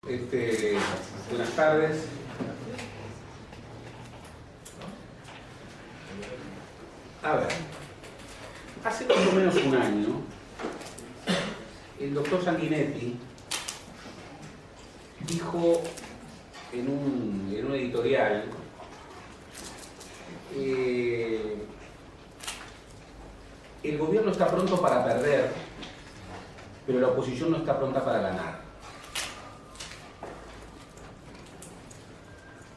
Buenas tardes. A ver, hace más o menos un año, el doctor Sanguinetti dijo en un editorial el gobierno está pronto para perder, pero la oposición no está pronta para ganar.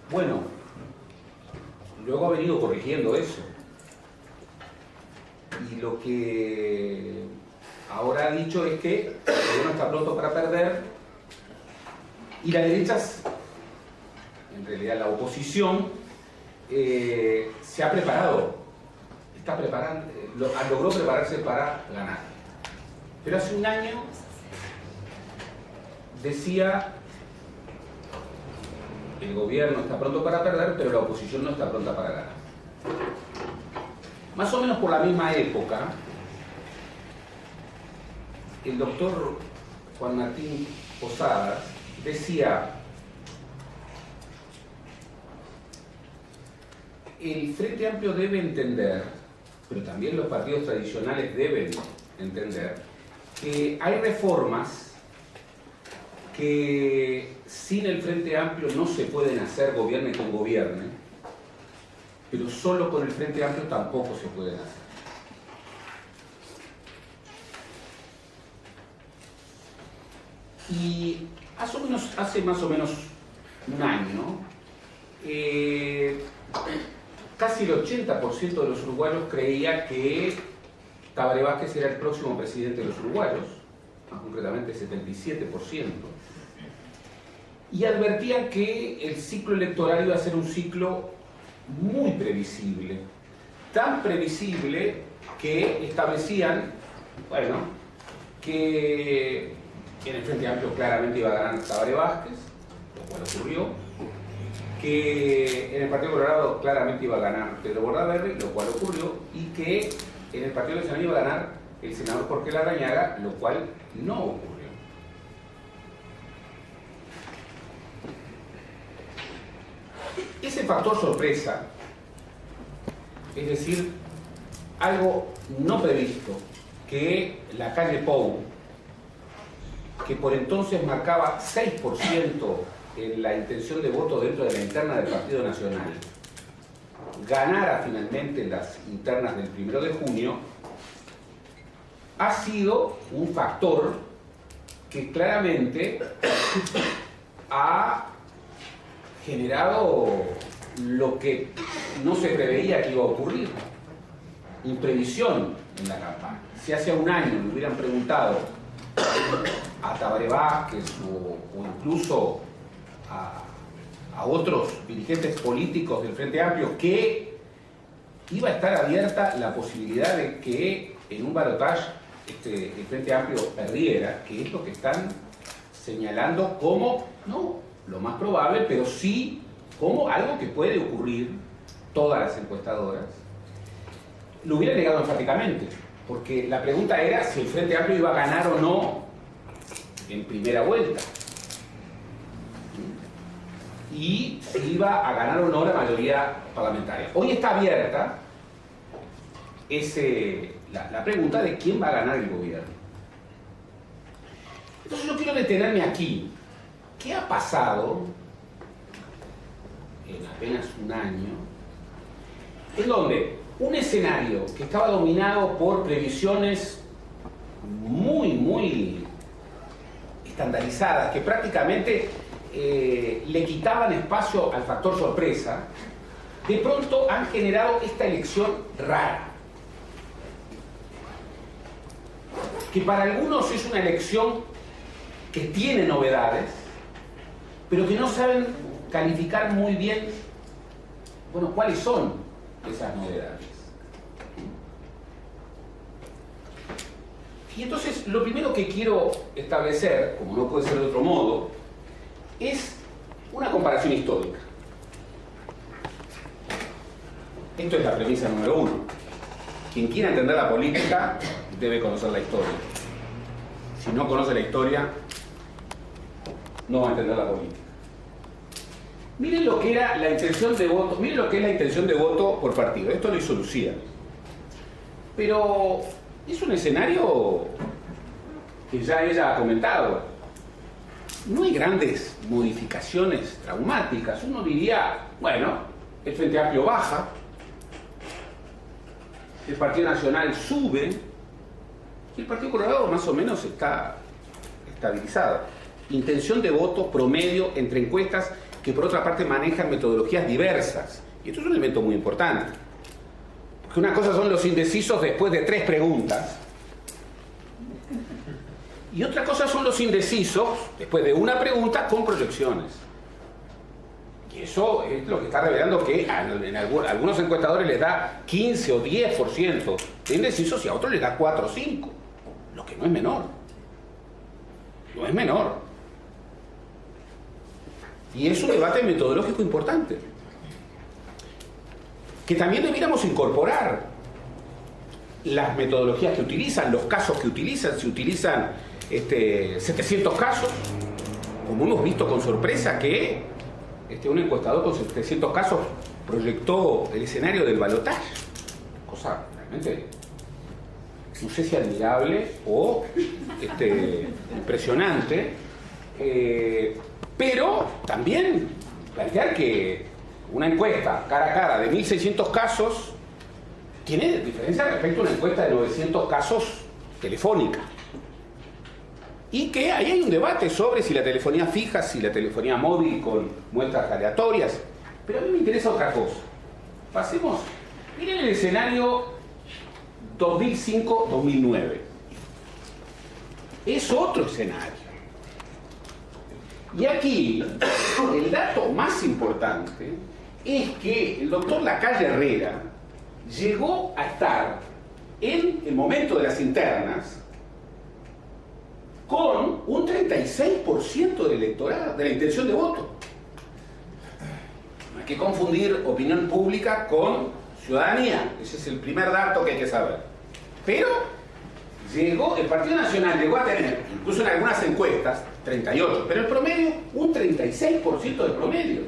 Bueno, luego ha venido corrigiendo eso. Y lo que ahora ha dicho es que el gobierno está pronto para perder y la derecha, en realidad la oposición, se ha preparado, está preparando, logró prepararse para ganar. Pero hace un año decía: el gobierno está pronto para perder, pero la oposición no está pronta para ganar. Más o menos por la misma época, el doctor Juan Martín Posadas decía: el Frente Amplio debe entender, pero también los partidos tradicionales deben entender, que hay reformas que sin el Frente Amplio no se pueden hacer, gobierne con gobierne, pero solo con el Frente Amplio tampoco se pueden hacer. Y hace más o menos un año, casi el 80% de los uruguayos creía que Tabaré Vázquez era el próximo presidente de los uruguayos, más concretamente 77%, y advertían que el ciclo electoral iba a ser un ciclo muy previsible, tan previsible que establecían, bueno, que en el Frente Amplio claramente iba a ganar Tabaré Vázquez, lo cual ocurrió, que en el Partido Colorado claramente iba a ganar Pedro Bordaberry, lo cual ocurrió, y que en el Partido Nacional iba a ganar el senador Jorge Larrañaga, lo cual no ocurrió. Ese factor sorpresa, es decir, algo no previsto, que la calle Pou, que por entonces marcaba 6% en la intención de voto dentro de la interna del Partido Nacional, ganara finalmente las internas del 1 de junio, ha sido un factor que claramente ha generado lo que no se preveía que iba a ocurrir: imprevisión en la campaña. Si hace un año me hubieran preguntado a Tabaré Vázquez o incluso a otros dirigentes políticos del Frente Amplio que iba a estar abierta la posibilidad de que en un balotaje el Frente Amplio perdiera, que es lo que están señalando como, no lo más probable, pero sí como algo que puede ocurrir, todas las encuestadoras, lo hubiera negado enfáticamente, porque la pregunta era si el Frente Amplio iba a ganar o no en primera vuelta, y si iba a ganar o no la mayoría parlamentaria. Hoy está abierta la pregunta de quién va a ganar el gobierno. Entonces yo quiero detenerme aquí. ¿Qué ha pasado en apenas un año en donde un escenario que estaba dominado por previsiones muy estandarizadas, que prácticamente le quitaban espacio al factor sorpresa, de pronto han generado esta elección rara, que para algunos es una elección que tiene novedades, pero que no saben calificar muy bien, bueno, cuáles son esas novedades. Y entonces lo primero que quiero establecer, como no puede ser de otro modo, es una comparación histórica. Esto es la premisa número 1. Quien quiera entender la política debe conocer la historia. Si no conoce la historia, no va a entender la política. Miren lo que era la intención de voto, miren lo que es la intención de voto por partido. Esto lo hizo Lucía. Pero es un escenario que ya ella ha comentado. No hay grandes modificaciones traumáticas. Uno diría, bueno, el Frente Amplio baja, el Partido Nacional sube y el Partido Colorado más o menos está estabilizado. Intención de voto promedio entre encuestas que por otra parte manejan metodologías diversas. Y esto es un elemento muy importante. Porque una cosa son los indecisos después de 3 preguntas. Y otra cosa son los indecisos después de una pregunta con proyecciones. Y eso es lo que está revelando que en algunos encuestadores les da 15 o 10% de indecisos y a otros les da 4 o 5. Lo que no es menor. No es menor. Y es un debate metodológico importante. Que también debiéramos incorporar las metodologías que utilizan, los casos que utilizan. Si utilizan 700 casos, como hemos visto con sorpresa que un encuestador con 700 casos proyectó el escenario del balotaje. Cosa realmente, no sé si admirable o impresionante. Pero también plantear que una encuesta cara a cara de 1.600 casos tiene diferencia respecto a una encuesta de 900 casos telefónica. Y que ahí hay un debate sobre si la telefonía fija, si la telefonía móvil con muestras aleatorias. Pero a mí me interesa otra cosa. Pasemos, miren el escenario 2005-2009. Es otro escenario. Y aquí, el dato más importante es que el doctor Lacalle Herrera llegó a estar en el momento de las internas con un 36% del electorado, de la intención de voto. No hay que confundir opinión pública con ciudadanía. Ese es el primer dato que hay que saber. Pero el Partido Nacional llegó a tener, incluso en algunas encuestas, 38, pero el promedio, un 36% del promedio.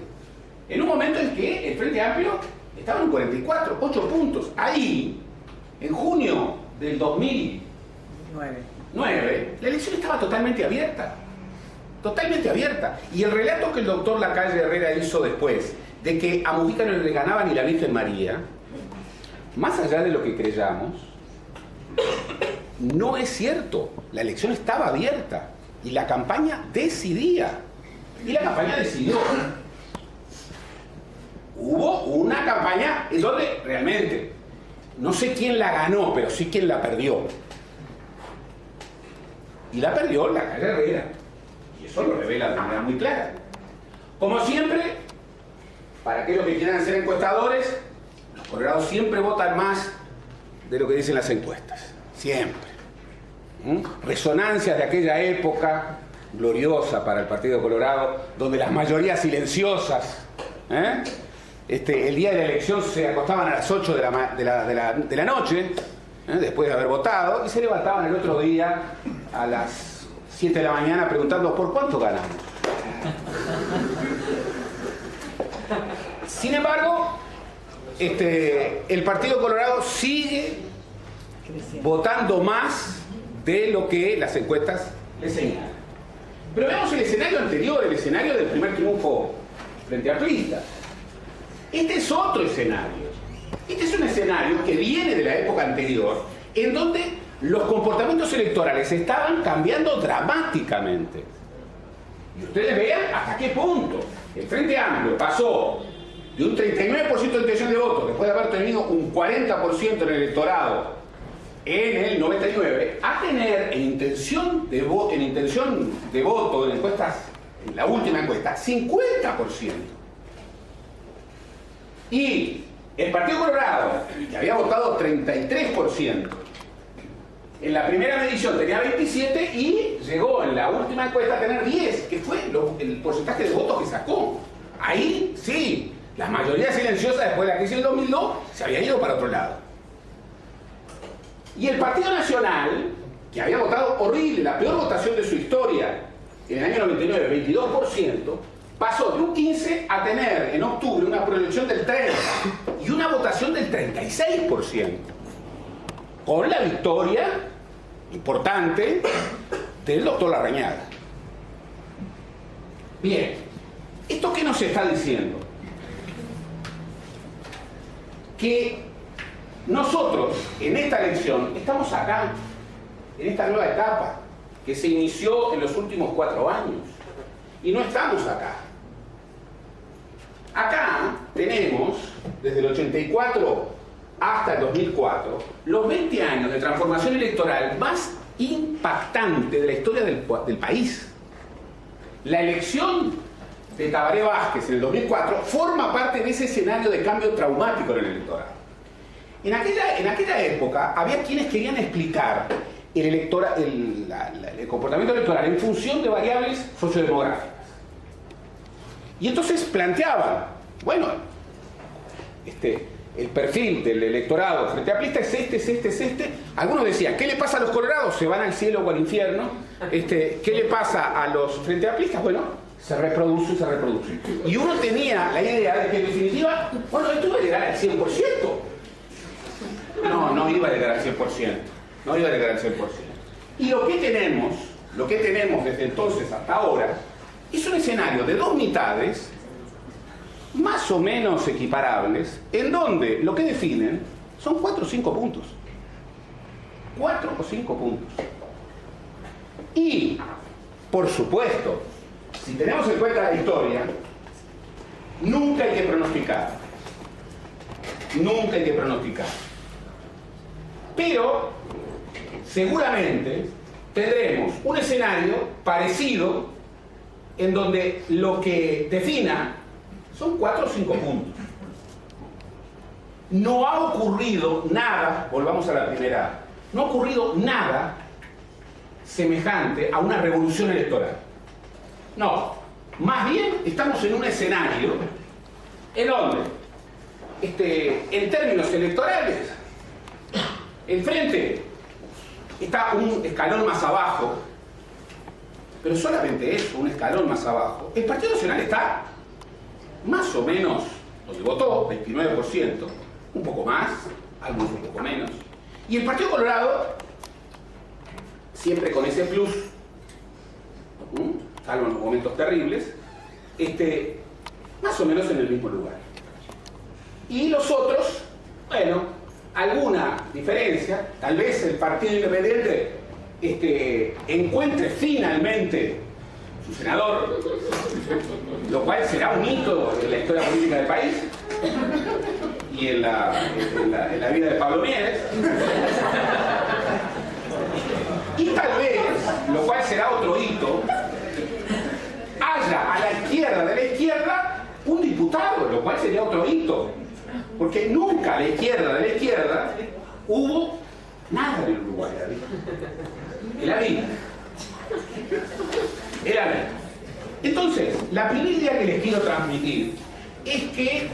En un momento en que el Frente Amplio estaba en 44, 8 puntos. Ahí, en junio del 2009, la elección estaba totalmente abierta. Totalmente abierta. Y el relato que el doctor Lacalle Herrera hizo después, de que a Mujica no le ganaba ni la Virgen María, más allá de lo que creyamos, no es cierto. La elección estaba abierta. Y la campaña decidía. Y la campaña decidió. Hubo una campaña en donde realmente, no sé quién la ganó, pero sí quién la perdió. Y la perdió Lacalle Herrera. Y eso lo revela de manera muy clara. Como siempre, para aquellos que quieran ser encuestadores, los colorados siempre votan más de lo que dicen las encuestas. Siempre. Resonancias de aquella época gloriosa para el Partido Colorado, donde las mayorías silenciosas, el día de la elección se acostaban a las 8 de la noche, después de haber votado, y se levantaban el otro día a las 7 de la mañana preguntando ¿por cuánto ganamos? Sin embargo, el Partido Colorado sigue votando más de lo que las encuestas le señalan. Pero veamos el escenario anterior, el escenario del primer triunfo frente a amplista. Este es otro escenario. Este es un escenario que viene de la época anterior, en donde los comportamientos electorales estaban cambiando dramáticamente. Y ustedes vean hasta qué punto el Frente Amplio pasó de un 39% de intención de voto, después de haber tenido un 40% en el electorado en el 99, a tener en intención de voto, en encuestas, en la última encuesta, 50%. Y el Partido Colorado, que había votado 33%, en la primera medición tenía 27 y llegó en la última encuesta a tener 10, que fue el porcentaje de votos que sacó. Ahí sí, la mayoría silenciosa después de la crisis del 2002 se había ido para otro lado. Y el Partido Nacional, que había votado horrible, la peor votación de su historia, en el año 99 22%, pasó de un 15 a tener en octubre una proyección del 30 y una votación del 36%, con la victoria importante del doctor Larrañaga. Bien, ¿esto qué nos está diciendo? Que nosotros en esta elección estamos acá, en esta nueva etapa que se inició en los últimos 4 años, y no estamos acá. Acá tenemos, desde el 84 hasta el 2004, los 20 años de transformación electoral más impactante de la historia del país. La elección de Tabaré Vázquez en el 2004 forma parte de ese escenario de cambio traumático en el electorado. En aquella época había quienes querían explicar el comportamiento electoral en función de variables sociodemográficas. Y entonces planteaban, bueno, el perfil del electorado frente amplista es este. Algunos decían, ¿qué le pasa a los colorados? ¿Se van al cielo o al infierno? ¿Qué le pasa a los frente amplistas? Bueno, se reproduce. Y uno tenía la idea de que en definitiva, bueno, esto iba a llegar al 100%. No iba a llegar al 100%. No iba a llegar al 100%. Y lo que tenemos desde entonces hasta ahora, es un escenario de 2 mitades más o menos equiparables, en donde lo que definen son 4 o 5 puntos. 4 o 5 puntos. Y, por supuesto, si tenemos en cuenta la historia, nunca hay que pronosticar. Nunca hay que pronosticar. Pero, seguramente, tendremos un escenario parecido en donde lo que defina son 4 o 5 puntos. No ha ocurrido nada, volvamos a la primera, no ha ocurrido nada semejante a una revolución electoral. No, más bien estamos en un escenario en donde, en términos electorales, el frente está un escalón más abajo, pero solamente eso, un escalón más abajo. El Partido Nacional está más o menos donde votó, 29%, un poco más, algunos un poco menos. Y el Partido Colorado, siempre con ese plus, salvo en los momentos terribles, más o menos en el mismo lugar. Y los otros, bueno, alguna diferencia, tal vez el Partido Independiente encuentre finalmente su senador, lo cual será un hito en la historia política del país y en la vida de Pablo Mieres, y tal vez, lo cual será otro hito, haya a la izquierda de la izquierda un diputado, lo cual sería otro hito, porque nunca a la izquierda de la izquierda hubo nada en Uruguay. La vida. Entonces, la primera idea que les quiero transmitir es que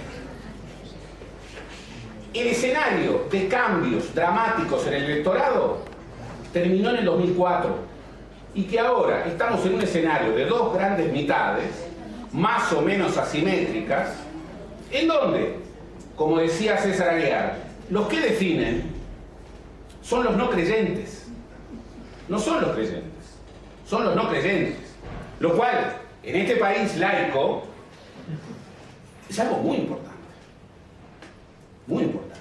el escenario de cambios dramáticos en el electorado terminó en el 2004 y que ahora estamos en un escenario de 2 grandes mitades, más o menos asimétricas, en donde, como decía César Aguiar, los que definen son los no creyentes. No son los creyentes, son los no creyentes. Lo cual, en este país laico, es algo muy importante. Muy importante.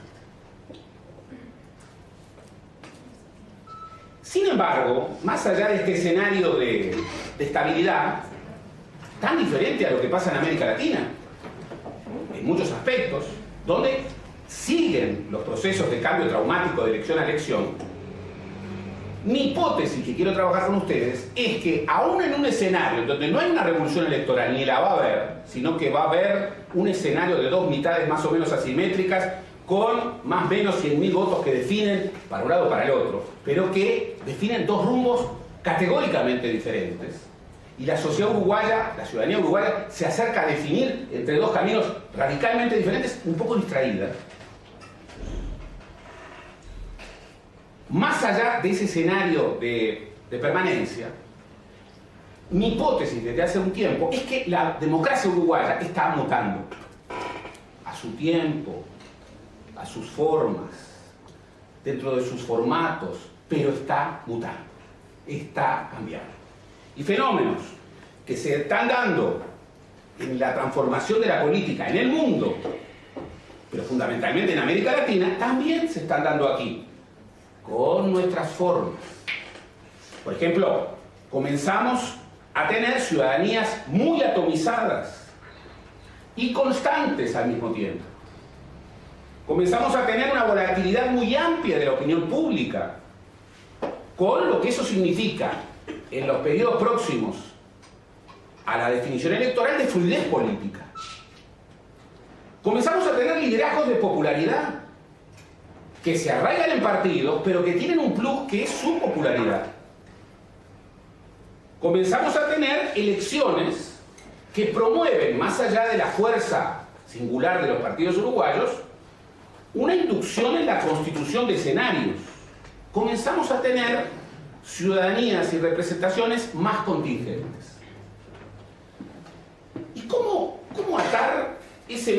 Sin embargo, más allá de este escenario de estabilidad, tan diferente a lo que pasa en América Latina, en muchos aspectos, donde siguen los procesos de cambio traumático de elección a elección, mi hipótesis que quiero trabajar con ustedes es que aún en un escenario donde no hay una revolución electoral, ni la va a haber, sino que va a haber un escenario de 2 mitades más o menos asimétricas, con más o menos 100.000 votos que definen para un lado o para el otro, pero que definen 2 rumbos categóricamente diferentes. Y la sociedad uruguaya, la ciudadanía uruguaya, se acerca a definir entre 2 caminos radicalmente diferentes, un poco distraída. Más allá de ese escenario de permanencia, mi hipótesis desde hace un tiempo es que la democracia uruguaya está mutando a su tiempo, a sus formas, dentro de sus formatos, pero está mutando, está cambiando. Y fenómenos que se están dando en la transformación de la política en el mundo, pero fundamentalmente en América Latina, también se están dando aquí, con nuestras formas. Por ejemplo, comenzamos a tener ciudadanías muy atomizadas y constantes al mismo tiempo. Comenzamos a tener una volatilidad muy amplia de la opinión pública, con lo que eso significa en los periodos próximos a la definición electoral de fluidez política. Comenzamos a tener liderazgos de popularidad que se arraigan en partidos, pero que tienen un plus que es su popularidad. Comenzamos a tener elecciones que promueven, más allá de la fuerza singular de los partidos uruguayos, una inducción en la constitución de escenarios. Comenzamos a tener ciudadanías y representaciones más contingentes. ¿Y cómo atar ese